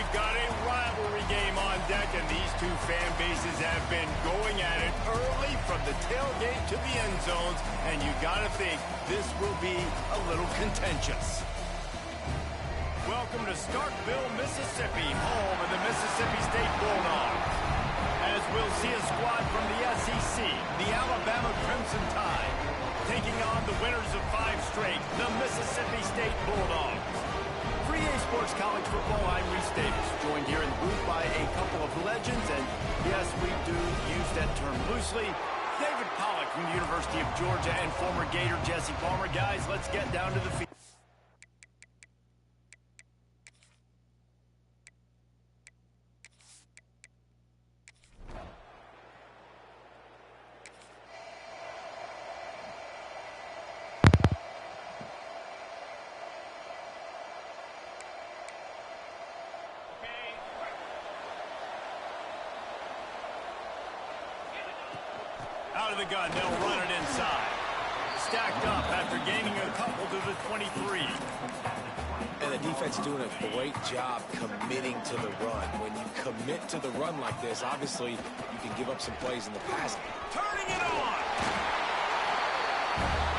we've got a rivalry game on deck, and these two fan bases have been going at it early from the tailgate to the end zones, and you got to think this will be a little contentious. Welcome to Starkville, Mississippi, home of the Mississippi State Bulldogs. As we'll see a squad from the SEC, the Alabama Crimson Tide, taking on the winners of 5 straight, the Mississippi State Bulldogs. For EA Sports College Football, I'm Reese Davis, joined here in the booth by a couple of legends, and yes, we do use that term loosely. David Pollack from the University of Georgia and former Gator Jesse Palmer. Guys, let's get down to the field. Out of the gun, they'll run it inside. Stacked up after gaining a couple to the 23. And the defense is doing a great job committing to the run. When you commit to the run like this, obviously you can give up some plays in the pass. Turning it on!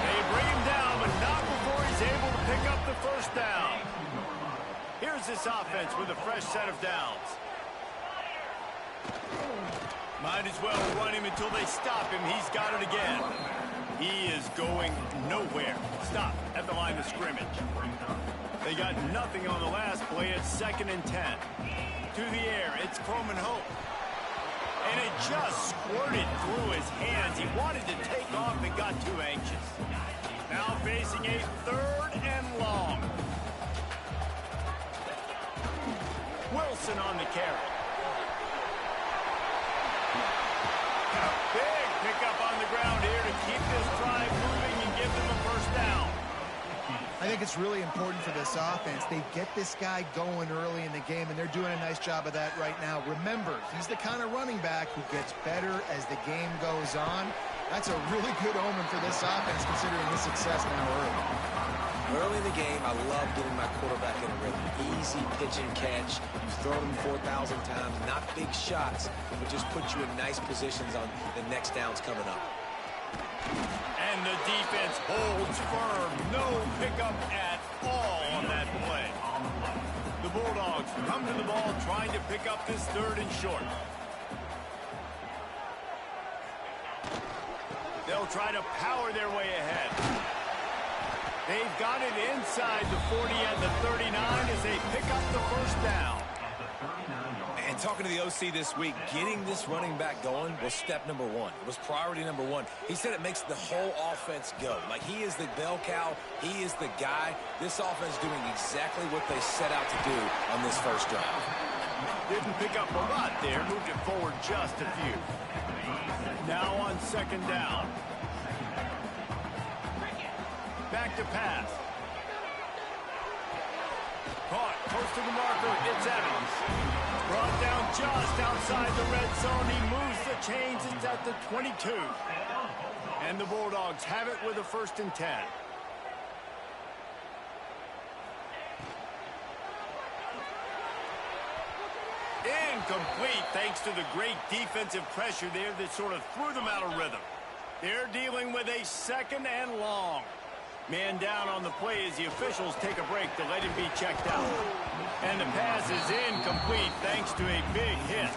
They bring him down, but not before he's able to pick up the first down. Here's this offense with a fresh set of downs. Might as well run him until they stop him. He's got it again. He is going nowhere. Stop at the line of scrimmage. They got nothing on the last play. It's 2nd and 10. To the air, it's Croman Hope. And it just squirted through his hands. He wanted to take off and got too anxious. Now facing a 3rd and long. Wilson on the carry. Big pickup on the ground here to keep this drive moving and give them a first down. I think it's really important for this offense. They get this guy going early in the game, and they're doing a nice job of that right now. Remember, he's the kind of running back who gets better as the game goes on. That's a really good omen for this offense, considering his success now early. Early in the game, I love getting my quarterback in a rhythm. Easy pitch and catch. You throw them 4,000 times, not big shots, but just put you in nice positions on the next downs coming up. And the defense holds firm. No pickup at all on that play. The Bulldogs come to the ball trying to pick up this 3rd and short. They'll try to power their way ahead. They've got it inside the 40 and the 39 as they pick up the first down. And talking to the OC this week, getting this running back going was step number 1. It was priority number 1. He said it makes the whole offense go. Like, he is the bell cow. He is the guy. This offense doing exactly what they set out to do on this first drive. Didn't pick up a lot there. Moved it forward just a few. Now on 2nd down. Back to pass. Caught close to the marker. It's Evans. Brought down just outside the red zone. He moves the chains. It's at the 22. And the Bulldogs have it with a 1st and 10. Incomplete thanks to the great defensive pressure there that sort of threw them out of rhythm. They're dealing with a 2nd and long. Man down on the play as the officials take a break to let him be checked out. And the pass is incomplete thanks to a big hit.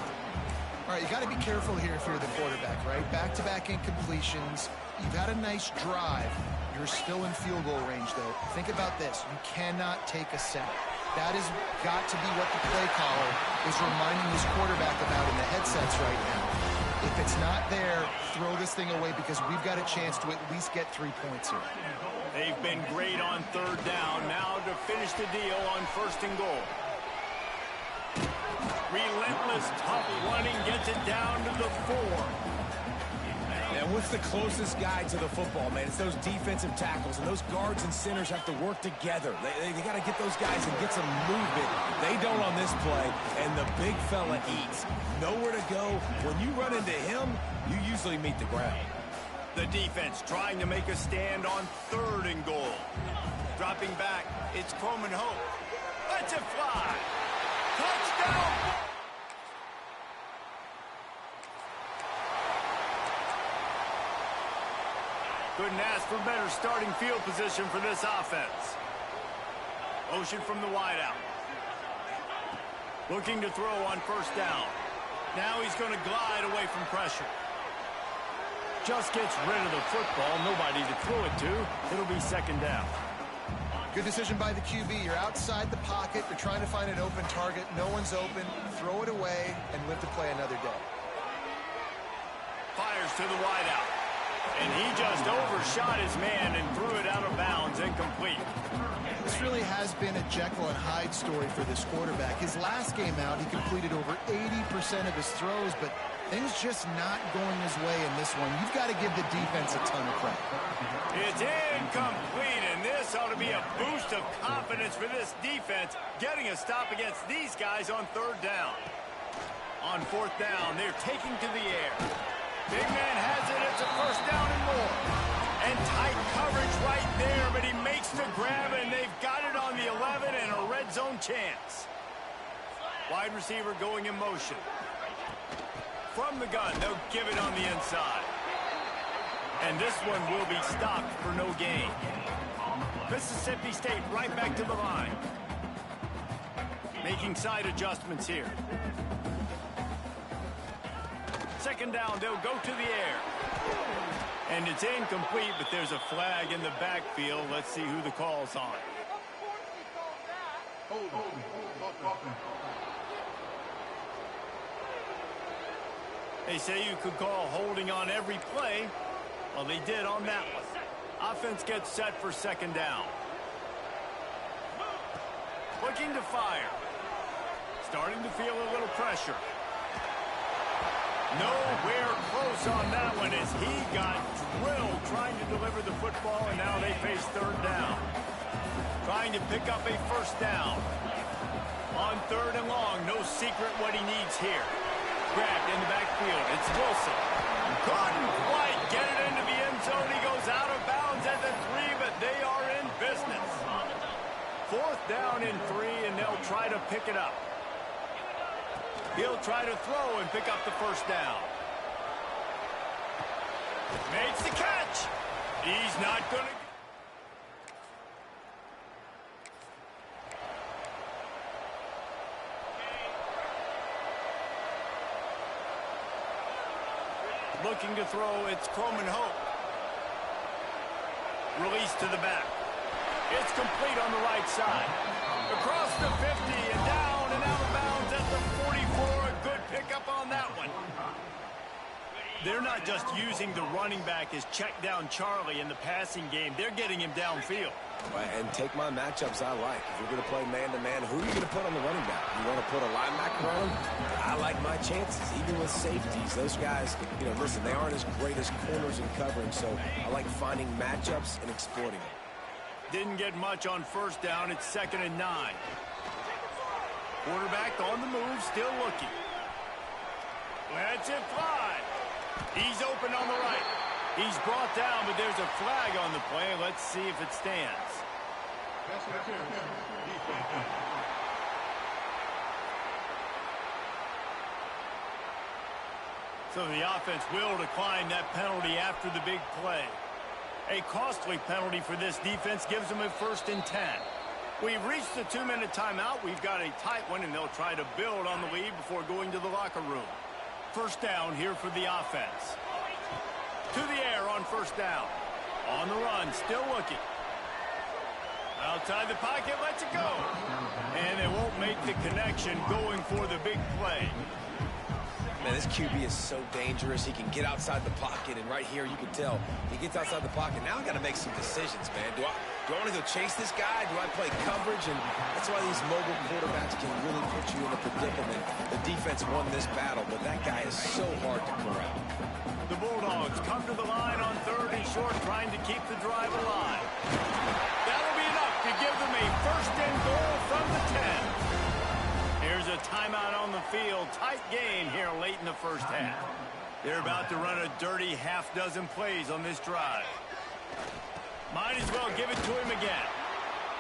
All right, you got to be careful here if you're the quarterback, right? Back-to-back incompletions. You've had a nice drive. You're still in field goal range, though. Think about this. You cannot take a sack. That has got to be what the play caller is reminding his quarterback about in the headsets right now. If it's not there, throw this thing away because we've got a chance to at least get 3 points here. They've been great on 3rd down. Now to finish the deal on 1st and goal. Relentless, tough running gets it down to the 4. And what's the closest guy to the football, man? It's those defensive tackles, and those guards and centers have to work together. They got to get those guys and get some movement. They don't on this play, and the big fella eats. Nowhere to go. When you run into him, you usually meet the ground. The defense trying to make a stand on 3rd and goal. Dropping back, it's Croman Hope. Let's it fly. Touchdown! Couldn't ask for better starting field position for this offense. Motion from the wideout. Looking to throw on first down. Now he's going to glide away from pressure. Just gets rid of the football. Nobody to throw it to. It'll be second down. Good decision by the QB. You're outside the pocket. You're trying to find an open target. No one's open. Throw it away and live to play another day. Fires to the wideout. And he just overshot his man and threw it out of bounds, incomplete. This really has been a Jekyll and Hyde story for this quarterback. His last game out, he completed over 80% of his throws, but things just not going his way in this one. You've got to give the defense a ton of credit. It's incomplete, and this ought to be a boost of confidence for this defense, getting a stop against these guys on third down. On fourth down, they're taking to the air. Big man has it. It's a first down and more. And tight coverage right there, but he makes the grab, and they've got it on the 11 and a red zone chance. Wide receiver going in motion. From the gun, they'll give it on the inside. And this one will be stopped for no gain. Mississippi State right back to the line. Making side adjustments here. Second down, they'll go to the air. And it's incomplete, but there's a flag in the backfield. Let's see who the call's on. They say you could call holding on every play. Well, they did on that one. Offense gets set for second down. Looking to fire. Starting to feel a little pressure. Nowhere close on that one as he got drilled trying to deliver the football, and now they face third down. Trying to pick up a first down. On third and long, no secret what he needs here. Grabbed in the backfield. It's Wilson. Couldn't quite get it into the end zone. He goes out of bounds at the 3, but they are in business. Fourth down and 3, and they'll try to pick it up. He'll try to throw and pick up the first down. Makes the catch. He's not going to... Looking to throw, it's Coleman Hope. Release to the back. It's complete on the right side. Across the 50 and down and out of bounds at the 44. A good pickup on that one. They're not just using the running back as check down Charlie in the passing game. They're getting him downfield. And take my matchups I like. If you're going to play man-to-man, who are you going to put on the running back? You want to put a linebacker on him? I like my chances, even with safeties. Those guys, listen, they aren't as great as corners and covering, so I like finding matchups and exploiting them. Didn't get much on first down. It's 2nd and 9. Quarterback on the move, still looking. Lets it fly. He's open on the right. He's brought down, but there's a flag on the play. Let's see if it stands. So the offense will decline that penalty after the big play. A costly penalty for this defense gives them a 1st and 10. We've reached the 2-minute timeout. We've got a tight one, and they'll try to build on the lead before going to the locker room. First down here for the offense. To the air on first down. On the run, still looking. Outside the pocket, lets it go. And they won't make the connection going for the big play. Man, this QB is so dangerous. He can get outside the pocket, and right here you can tell he gets outside the pocket. Now I got to make some decisions, man. Do I want to go chase this guy? Do I play coverage? And that's why these mobile quarterbacks can really put you in a predicament. The defense won this battle, but that guy is so hard to corral. The Bulldogs come to the line on 3rd and short, trying to keep the drive alive. That'll be enough to give them a 1st and goal from the 10. Here's a timeout on the field. Tight game here late in the first half. They're about to run a dirty half-dozen plays on this drive. Might as well give it to him again.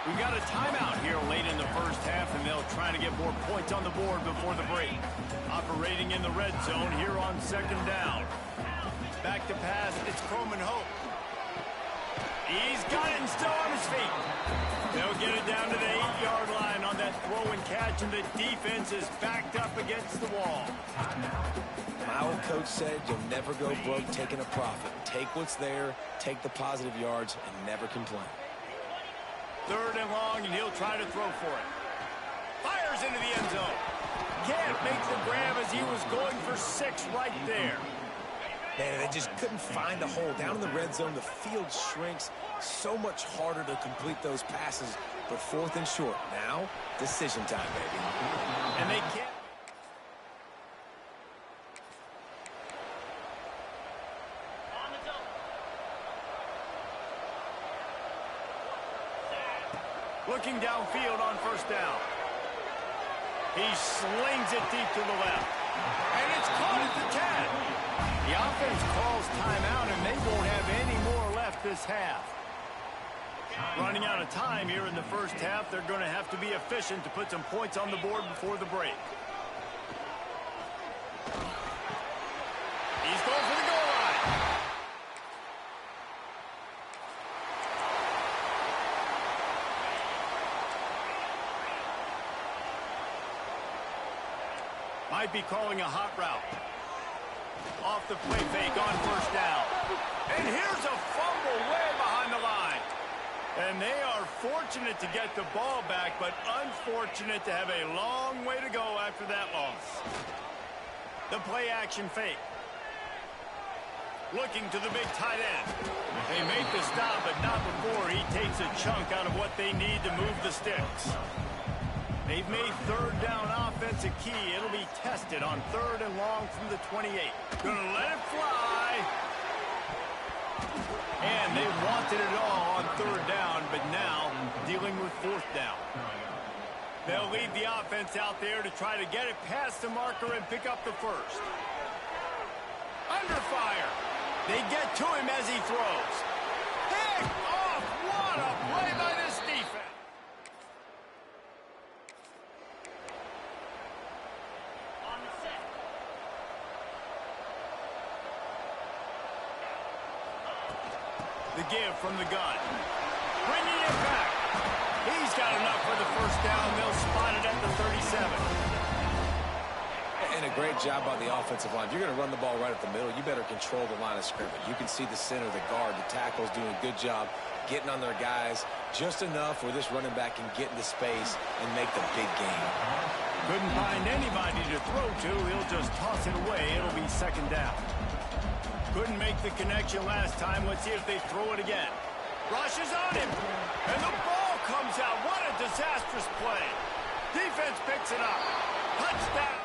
We got a timeout here late in the first half, and they'll try to get more points on the board before the break. Operating in the red zone here on second down. Back to pass, it's Croman Hope. He's got it and still on his feet. They'll get it down to the 8-yard line on that throw and catch, and the defense is backed up against the wall. My old coach said you'll never go broke taking a profit. Take what's there, take the positive yards, and never complain. Third and long, and he'll try to throw for it. Fires into the end zone. Can't make the grab as he was going for 6 right there. Man, they just couldn't find a hole. Down in the red zone, the field shrinks. So much harder to complete those passes. But 4th and short. Now, decision time, baby. And they can't. Looking downfield on first down. He slings it deep to the left. And it's caught at the 10. The offense calls timeout, and they won't have any more left this half. Running out of time here in the first half. They're going to have to be efficient to put some points on the board before the break. He's going for the goal line. Might be calling a hot route. Off the play fake on first down. And here's a fumble way behind the line. And they are fortunate to get the ball back, but unfortunate to have a long way to go after that loss. The play action fake. Looking to the big tight end. They make the stop, but not before he takes a chunk out of what they need to move the sticks. They've made third down offense a key. It'll be tested on 3rd and long from the 28. Gonna let it fly. And they wanted it all on 3rd down, but now dealing with 4th down. They'll leave the offense out there to try to get it past the marker and pick up the first. Under fire. They get to him as he throws. Pick off. What a play by this defense. The give from the gun. Bringing it back. He's got enough for the first down. They'll spot it at the 37. And a great job by the offensive line. If you're going to run the ball right up the middle, you better control the line of scrimmage. You can see the center, the guard, the tackles doing a good job getting on their guys just enough where this running back can get into space and make the big game. Couldn't find anybody to throw to. He'll just toss it away. It'll be 2nd down. Couldn't make the connection last time. Let's see if they throw it again. Rushes on him. And the ball comes out. What a disastrous play. Defense picks it up. Touchdown.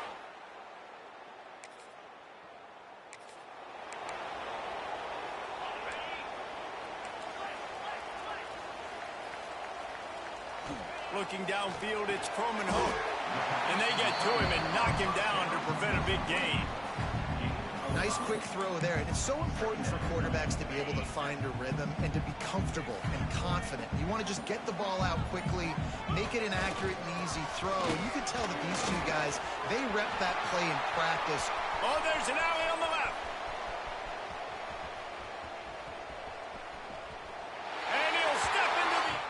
Looking downfield, it's Croman Hope. And they get to him and knock him down to prevent a big gain. Nice quick throw there. And it's so important for quarterbacks to be able to find a rhythm and to be comfortable and confident. You want to just get the ball out quickly, make it an accurate and easy throw. And you can tell that these two guys, they rep that play in practice. Oh, there's an alley on the left. And he'll step into the...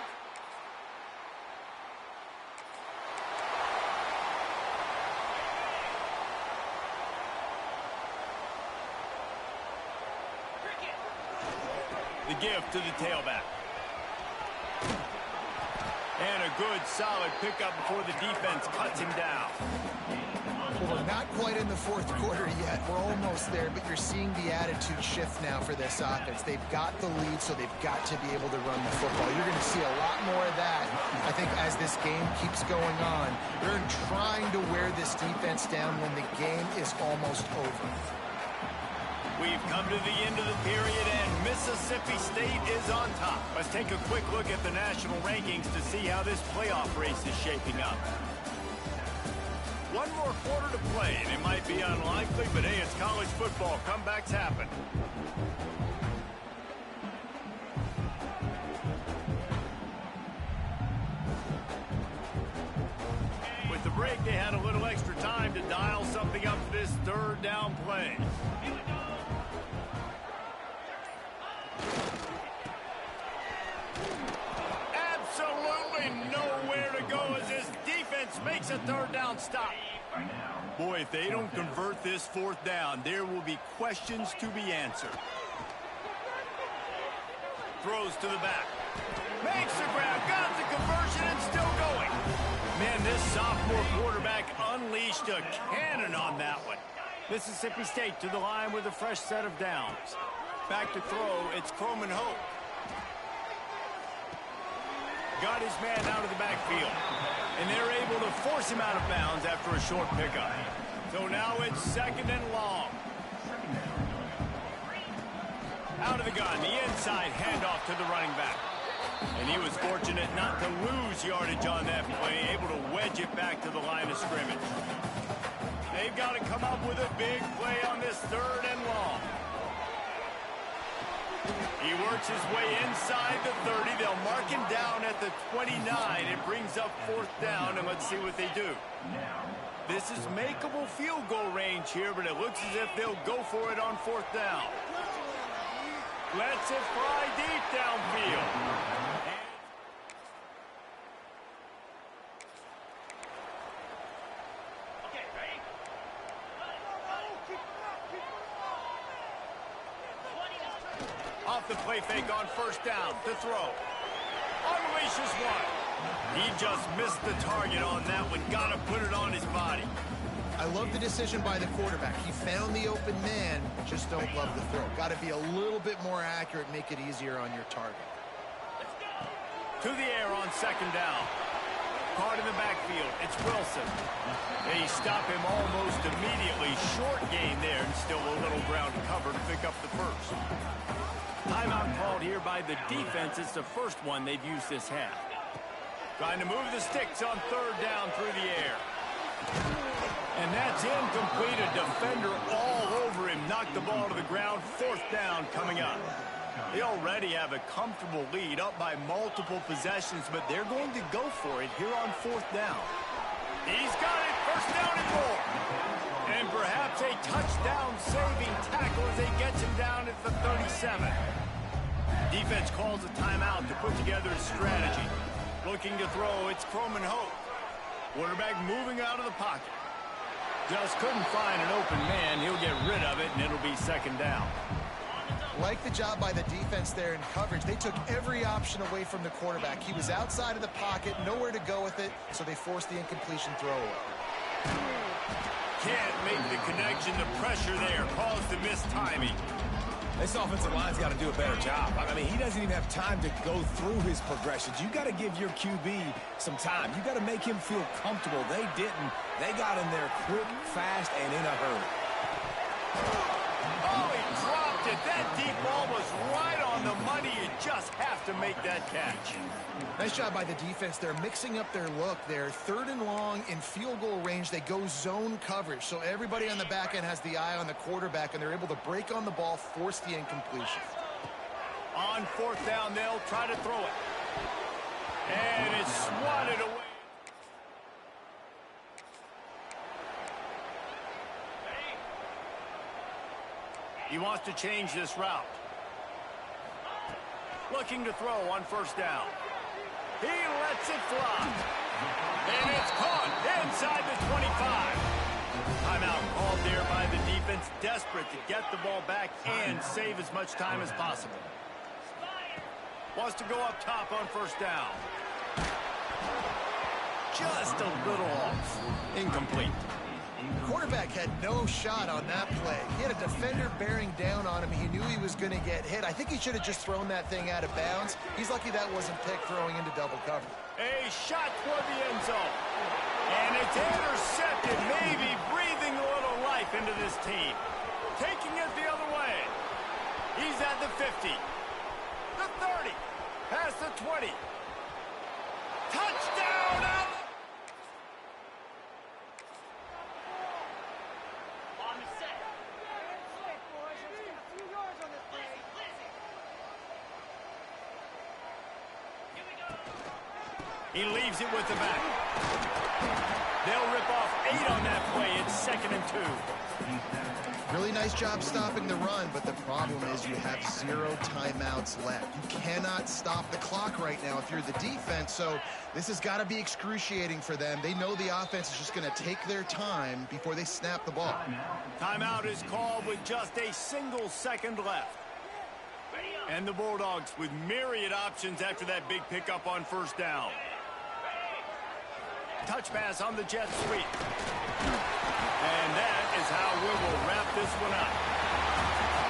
The give to the tailback. And a good, solid pickup before the defense cuts him down. Well, we're not quite in the 4th quarter yet. We're almost there, but you're seeing the attitude shift now for this offense. They've got the lead, so they've got to be able to run the football. You're going to see a lot more of that, I think, as this game keeps going on. They're trying to wear this defense down when the game is almost over. We've come to the end of the period, and Mississippi State is on top. Let's take a quick look at the national rankings to see how this playoff race is shaping up. One more quarter to play, and it might be unlikely, but hey, it's college football. Comebacks happen. little extra time to dial something up for this third down play. Absolutely nowhere to go as this defense makes a third down stop. Boy, if they don't convert this fourth down, there will be questions to be answered. Throws to the back. Makes the grab, got the conversion, and still going. Man, this sophomore quarterback unleashed a cannon on that one. Mississippi State to the line with a fresh set of downs. Back to throw, it's Croman Hope. Got his man out of the backfield. And they're able to force him out of bounds after a short pickup. So now it's second and long. Out of the gun, the inside handoff to the running back. And he was fortunate not to lose yardage on that play, able to wedge it back to the line of scrimmage. They've got to come up with a big play on this third and long. He works his way inside the 30. They'll mark him down at the 29. It brings up fourth down, and let's see what they do. This is makeable field goal range here, but it looks as if they'll go for it on fourth down. Lets it fly deep downfield. Off the play fake on first down to throw. Unleashes one. He just missed the target on that one. Got to put it on his body. I love the decision by the quarterback. He found the open man, just don't love the throw. Got to be a little bit more accurate, make it easier on your target. To the air on second down. Caught in the backfield. It's Wilson. They stop him almost immediately. Short gain there, and still a little ground cover to pick up the first. Timeout called here by the defense. It's the first one they've used this half. Trying to move the sticks on third down through the air. And that's incomplete. A defender all over him. Knocked the ball to the ground. Fourth down coming up. They already have a comfortable lead, up by multiple possessions, but they're going to go for it here on fourth down. He's got it. First down and more. And perhaps a touchdown-saving tackle as they get him down at the 37. Defense calls a timeout to put together a strategy. Looking to throw, it's Croman Hope. Quarterback moving out of the pocket. Just couldn't find an open man. He'll get rid of it, and it'll be second down. Like the job by the defense there in coverage. They took every option away from the quarterback. He was outside of the pocket, nowhere to go with it, so they forced the incompletion throw away. Can't make the connection. The pressure there caused the missed timing. This offensive line's got to do a better job. I mean, he doesn't even have time to go through his progressions. You got to give your QB some time. You got to make him feel comfortable. They didn't. They got in there quick, fast, and in a hurry. Oh, he dropped it. That deep ball was right on the money. You just have to make that catch. Nice job by the defense. They're mixing up their look there. Third and long in field goal range. They go zone coverage. So everybody on the back end has the eye on the quarterback, and they're able to break on the ball, force the incompletion. On fourth down, they'll try to throw it. And it's swatted away. He wants to change this route. Looking to throw on first down. He lets it fly. And it's caught inside the 25. Timeout called there by the defense, desperate to get the ball back and save as much time as possible. Wants to go up top on first down. Just a little off. Incomplete. Quarterback had no shot on that play. He had a defender bearing down on him. He knew he was going to get hit. I think he should have just thrown that thing out of bounds. He's lucky that wasn't picked throwing into double cover. A shot toward the end zone. And it's intercepted, maybe breathing a little life into this team. Taking it the other way. He's at the 50. The 30. Past the 20. Touchdown out. He leaves it with the back. They'll rip off 8 on that play. It's 2nd and 2. Really nice job stopping the run, but the problem is you have 0 timeouts left. You cannot stop the clock right now if you're the defense, so this has got to be excruciating for them. They know the offense is just going to take their time before they snap the ball. Timeout is called with just a single second left. And the Bulldogs with myriad options after that big pickup on 1st down. Touch pass on the jet sweep. And that is how we will wrap this one up.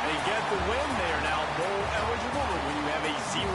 They get the win. They are now bowl eligible, but when you have a 0